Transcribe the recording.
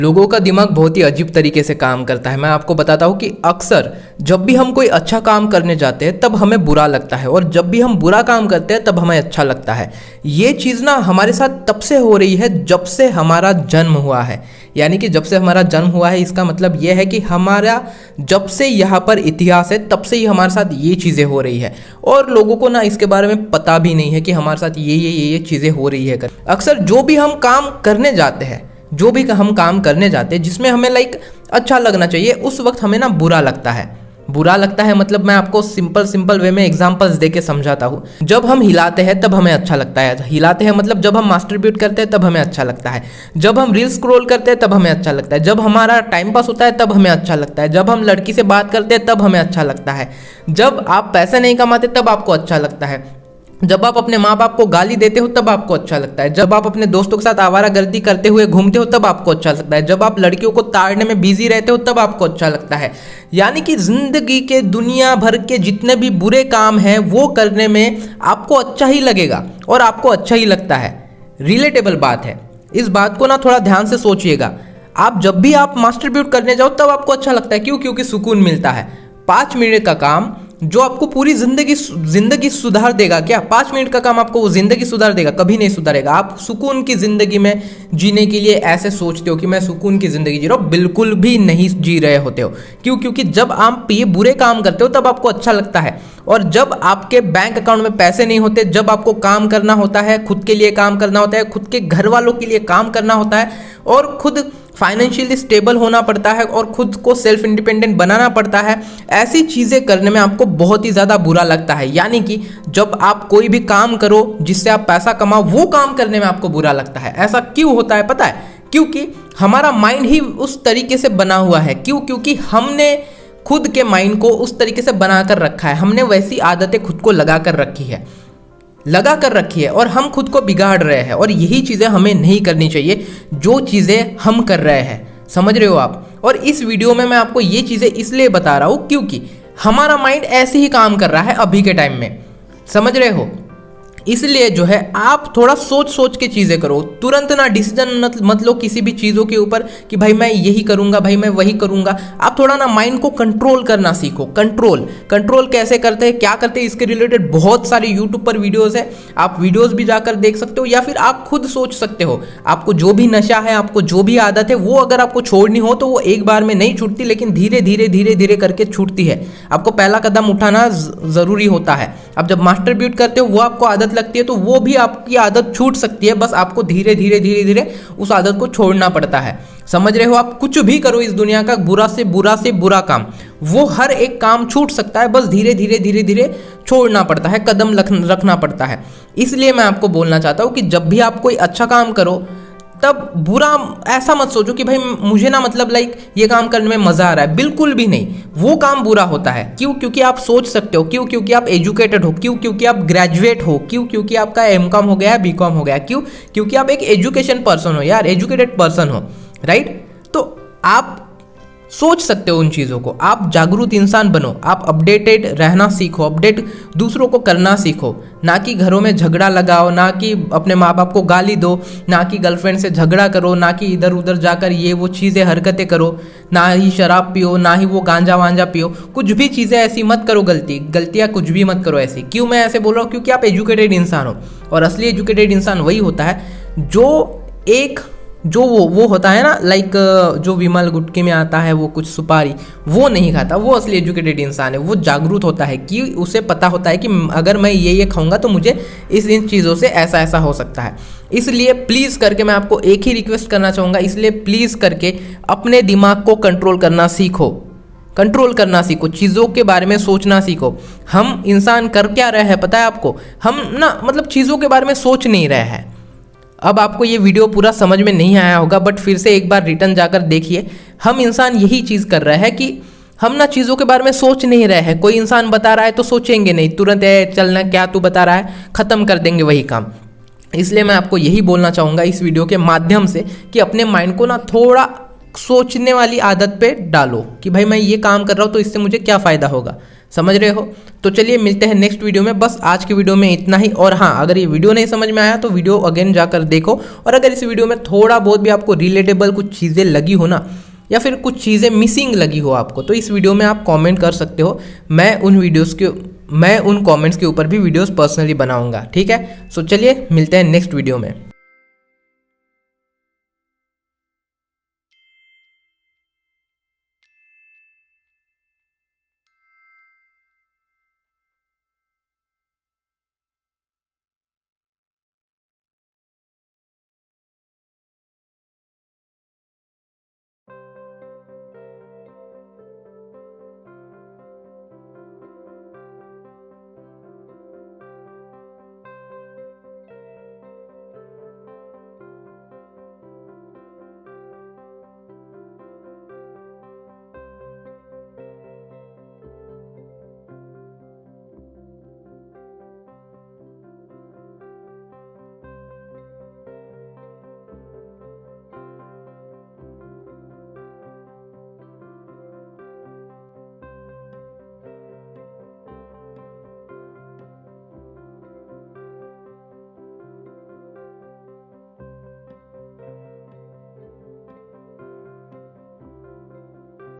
लोगों का दिमाग बहुत ही अजीब तरीके से काम करता है। मैं आपको बताता हूँ कि अक्सर जब भी हम कोई अच्छा काम करने जाते हैं तब हमें बुरा लगता है, और जब भी हम बुरा काम करते हैं तब हमें अच्छा लगता है। ये चीज़ ना हमारे साथ तब से हो रही है जब से हमारा जन्म हुआ है। यानी कि जब से हमारा जन्म हुआ है, इसका मतलब ये है कि हमारा जब से यहाँ पर इतिहास है तब से ही हमारे साथ ये चीज़ें हो रही है, और लोगों को ना इसके बारे में पता भी नहीं है कि हमारे साथ ये चीज़ें हो रही है। अक्सर जो भी हम काम करने जाते हैं जिसमें हमें अच्छा लगना चाहिए, उस वक्त हमें ना बुरा लगता है। मतलब मैं आपको सिंपल वे में एग्जांपल्स दे के समझाता हूँ। जब हम हिलाते हैं तब हमें अच्छा लगता है। हिलाते हैं मतलब जब हम मास्टरब्यूट करते हैं तब हमें अच्छा लगता है। जब हम रील स्क्रॉल करते हैं तब हमें अच्छा लगता है। जब हमारा टाइम पास होता है तब हमें अच्छा लगता है। जब हम लड़की से बात करते हैं तब हमें अच्छा लगता है। जब आप पैसे नहीं कमाते तब आपको अच्छा लगता है। जब आप अपने माँ बाप को गाली देते हो तब आपको अच्छा लगता है। जब आप अपने दोस्तों के साथ आवारागर्दी करते हुए घूमते हो तब आपको अच्छा लगता है। जब आप लड़कियों को ताड़ने में बिजी रहते हो तब आपको अच्छा लगता है। यानी कि जिंदगी के दुनिया भर के जितने भी बुरे काम हैं वो करने में आपको अच्छा ही लगेगा और आपको अच्छा ही लगता है। रिलेटेबल बात है, इस बात को ना थोड़ा ध्यान से सोचिएगा। जब भी आप मास्टरब्यूट करने जाओ तब आपको अच्छा लगता है। क्यों? क्योंकि सुकून मिलता है। 5 मिनट का काम जो आपको पूरी जिंदगी सुधार देगा। क्या 5 मिनट का काम आपको वो जिंदगी सुधार देगा? कभी नहीं सुधारेगा। आप सुकून की जिंदगी में जीने के लिए ऐसे सोचते हो कि मैं सुकून की जिंदगी जी रहा हूँ, बिल्कुल भी नहीं जी रहे होते हो। क्यों? क्योंकि जब आप ये बुरे काम करते हो तब आपको अच्छा लगता है, और जब आपके बैंक अकाउंट में पैसे नहीं होते, जब आपको काम करना होता है, खुद के लिए काम करना होता है, खुद के घर वालों के लिए काम करना होता है, और खुद फाइनेंशियली स्टेबल होना पड़ता है, और खुद को सेल्फ इंडिपेंडेंट बनाना पड़ता है, ऐसी चीज़ें करने में आपको बहुत ही ज़्यादा बुरा लगता है। यानी कि जब आप कोई भी काम करो जिससे आप पैसा कमाओ, वो काम करने में आपको बुरा लगता है। ऐसा क्यों होता है पता है? क्योंकि हमारा माइंड ही उस तरीके से बना हुआ है। क्यों? क्योंकि हमने खुद के माइंड को उस तरीके से बना कर रखा है। हमने वैसी आदतें खुद को लगा कर रखी है और हम खुद को बिगाड़ रहे हैं। और यही चीज़ें हमें नहीं करनी चाहिए जो चीज़ें हम कर रहे हैं। समझ रहे हो आप? और इस वीडियो में मैं आपको ये चीज़ें इसलिए बता रहा हूँ क्योंकि हमारा माइंड ऐसे ही काम कर रहा है अभी के टाइम में। समझ रहे हो? इसलिए जो है आप थोड़ा सोच के चीज़ें करो। तुरंत ना डिसीजन मत लो किसी भी चीज़ों के ऊपर कि भाई मैं यही करूँगा, भाई मैं वही करूँगा। आप थोड़ा ना माइंड को कंट्रोल करना सीखो। कंट्रोल कैसे करते हैं, क्या करते हैं, इसके रिलेटेड बहुत सारे यूट्यूब पर वीडियोज़ है। आप वीडियोज़ भी जाकर देख सकते हो, या फिर आप खुद सोच सकते हो। आपको जो भी नशा है, आपको जो भी आदत है, वो अगर आपको छोड़नी हो तो वो एक बार में नहीं छूटती, लेकिन धीरे धीरे करके छूटती है। आपको पहला कदम उठाना ज़रूरी होता है। अब जब मास्टरब्यूट करते हो वो आपको आदत लगती है तो वो भी आपकी आदत छूट सकती है। बस आपको धीरे धीरे उस आदत को छोड़ना पड़ता है। समझ रहे हो? आप कुछ भी करो इस दुनिया का बुरा से बुरा काम, वो हर एक काम छूट सकता है। बस धीरे धीरे छोड़ना पड़ता है, कदम रखना पड़ता है। इसलिए मैं आपको बोलना चाहता हूँ कि जब भी आप कोई अच्छा काम करो तब बुरा ऐसा मत सोचो कि भाई मुझे ना मतलब ये काम करने में मज़ा आ रहा है। बिल्कुल भी नहीं, वो काम बुरा होता है। क्यों? क्योंकि आप सोच सकते हो। क्यों? क्योंकि आप एजुकेटेड हो। क्यों? क्योंकि आप ग्रेजुएट हो। क्यों? क्योंकि आपका M.Com हो गया है, B.Com हो गया। क्यों? क्योंकि आप एक एजुकेशन पर्सन हो यार, एजुकेटेड पर्सन हो, राइट? तो आप सोच सकते हो उन चीज़ों को। आप जागरूक इंसान बनो, आप अपडेटेड रहना सीखो, अपडेट दूसरों को करना सीखो। ना कि घरों में झगड़ा लगाओ, ना कि अपने माँ बाप को गाली दो, ना कि गर्लफ्रेंड से झगड़ा करो, ना कि इधर उधर जाकर ये वो चीज़ें हरकतें करो, ना ही शराब पियो, ना ही वो गांजा वांजा पियो। कुछ भी चीज़ें ऐसी मत करो, गलतियाँ कुछ भी मत करो ऐसी। क्यों मैं ऐसे बोल रहा हूँ? क्योंकि आप एजुकेटेड इंसान हो, और असली एजुकेटेड इंसान वही होता है जो वो होता है ना, जो विमल गुटके में आता है वो कुछ सुपारी, वो नहीं खाता। वो असली एजुकेटेड इंसान है। वो जागरूक होता है कि उसे पता होता है कि अगर मैं ये खाऊंगा तो मुझे इन चीज़ों से ऐसा हो सकता है। इसलिए प्लीज़ करके मैं आपको एक ही रिक्वेस्ट करना चाहूँगा, इसलिए प्लीज़ करके अपने दिमाग को कंट्रोल करना सीखो, चीज़ों के बारे में सोचना सीखो। हम इंसान कर क्या रहे हैं पता है आपको? हम ना मतलब चीज़ों के बारे में सोच नहीं रहे हैं। अब आपको ये वीडियो पूरा समझ में नहीं आया होगा, बट फिर से एक बार रिटर्न जाकर देखिए। हम इंसान यही चीज़ कर रहे हैं कि हम ना चीज़ों के बारे में सोच नहीं रहे हैं। कोई इंसान बता रहा है तो सोचेंगे नहीं, तुरंत चलना क्या तू बता रहा है, ख़त्म कर देंगे वही काम। इसलिए मैं आपको यही बोलना चाहूँगा इस वीडियो के माध्यम से कि अपने माइंड को ना थोड़ा सोचने वाली आदत पे डालो कि भाई मैं ये काम कर रहा हूँ तो इससे मुझे क्या फ़ायदा होगा। समझ रहे हो। तो चलिए मिलते हैं नेक्स्ट वीडियो में। बस आज की वीडियो में इतना ही। और हाँ, अगर ये वीडियो नहीं समझ में आया तो वीडियो अगेन जाकर देखो, और अगर इस वीडियो में थोड़ा बहुत भी आपको रिलेटेबल कुछ चीज़ें लगी हो ना, या फिर कुछ चीज़ें मिसिंग लगी हो आपको, तो इस वीडियो में आप कमेंट कर सकते हो। मैं उन कमेंट्स के ऊपर भी वीडियोस पर्सनली बनाऊंगा, ठीक है। सो चलिए मिलते हैं नेक्स्ट वीडियो में।